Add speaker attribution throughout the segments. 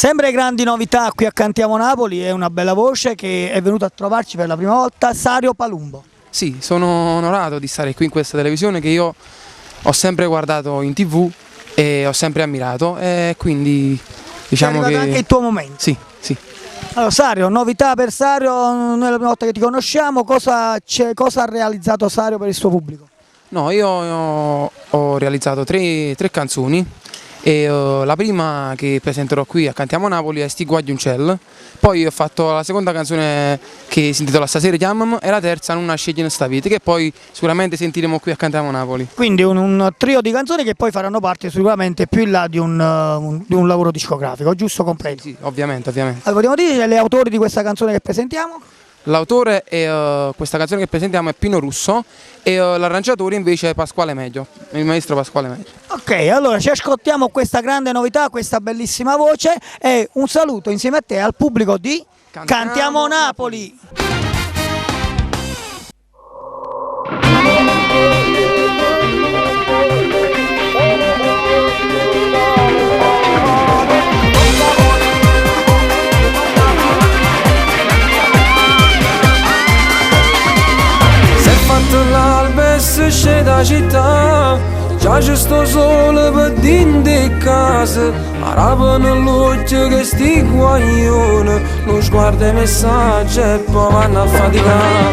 Speaker 1: Sempre grandi novità qui a Cantiamo Napoli, è una bella voce che è venuta a trovarci per la prima volta, Sario Palumbo.
Speaker 2: Sì, sono onorato di stare qui in questa televisione che io ho sempre guardato in TV e ho sempre ammirato e quindi diciamo che...
Speaker 1: È anche il tuo momento.
Speaker 2: Sì, sì.
Speaker 1: Allora Sario, novità per Sario, noi è la prima volta che ti conosciamo, cosa ha realizzato Sario per il suo pubblico?
Speaker 2: No, io ho realizzato tre canzoni e la prima che presenterò qui a Cantiamo Napoli è Sti guagli un ciel, poi ho fatto la seconda canzone che si intitola Stasera chiamami e la terza Non scegli sta vita, che poi sicuramente sentiremo qui a Cantiamo Napoli.
Speaker 1: Quindi un trio di canzoni che poi faranno parte sicuramente più in là di un lavoro discografico, giusto completo?
Speaker 2: Sì, ovviamente.
Speaker 1: Allora, vogliamo dire gli autori di questa canzone che presentiamo?
Speaker 2: L'autore è questa canzone che presentiamo è Pino Russo e l'arrangiatore invece è Pasquale Meglio, il maestro Pasquale Meglio.
Speaker 1: Ok, allora ci ascoltiamo questa grande novità, questa bellissima voce e un saluto insieme a te al pubblico di Cantiamo Napoli.
Speaker 3: L'alba esce da città, già ci sto solo per dentro casa. Arrabano l'occhio che sti guaglione, non sguarda i messaggi e poi vanno a faticare.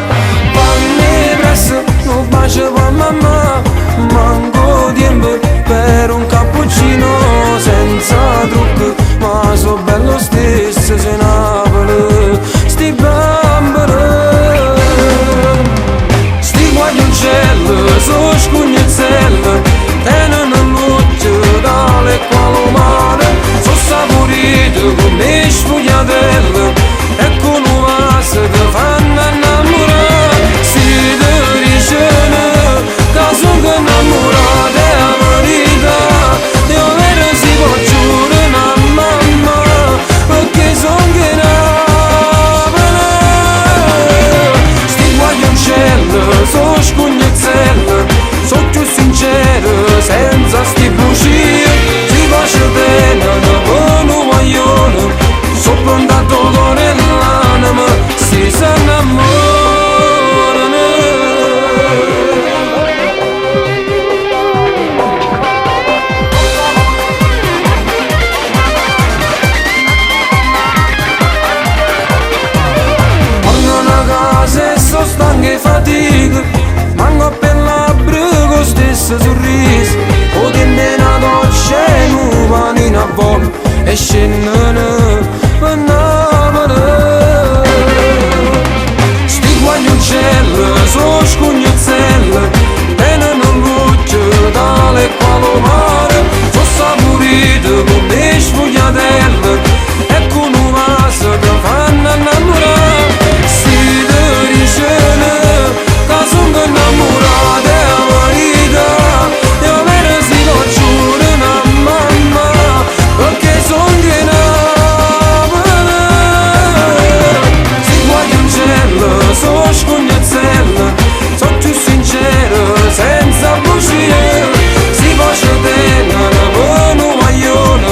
Speaker 3: Vanno presso, non bacio per mamma, manco tempo per un cappuccino senza trucco, ma so bello stesso se Napoli, sti bambini. So scugnezzello, tenono l'occhio dalle quale mare, so saporito come sfogliatello, e con un vaso ti fanno innamorare. Si ti dicono che sono innamorata è la verità, io vero si può giurare una mamma, perché sono che Napoli. Sti guaglioncello, so scugnezzello, so più sincero, senza sti bugie, si faccia bene, non un guaglione, so prontato con l'anima, si innamorano. Torno a casa e so stanco e fatico, manco per labbra stesso sorriso, o ti una doccia e un panino a volo e scendono per Napoli. Sti guaglioncello, so scugnezzello, tenono l'occhio dalle quale mare, so saporito come sfogliatello, e con un vaso che fanno innamorare. Si ti dicono che sono innamorata è la verità, io vero si lo giuro una mamma, perché sono di Napoli. Si guaglioncello, so scugnezzello, so più sincero, senza bugie, si faccia tenere con un guaglione,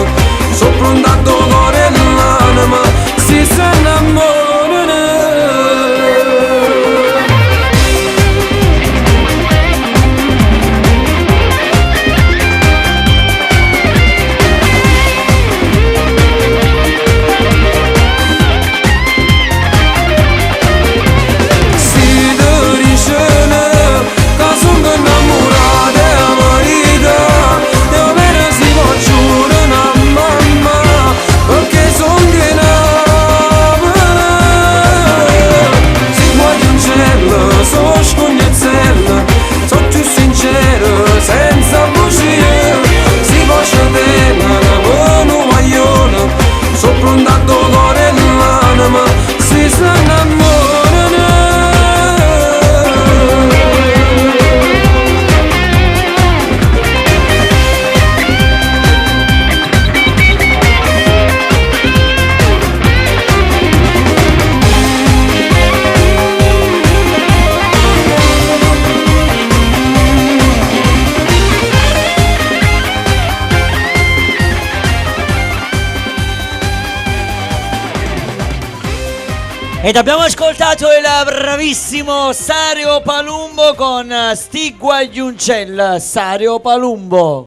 Speaker 3: so prontato cuore l'anima, si innamorano. Senza bugie, si faccia tenere con un guaglione, so prontato cuore l'anima, si innamorano.
Speaker 4: Ed abbiamo ascoltato il bravissimo Sario Palumbo con Sti Guagliuncell. Sario Palumbo.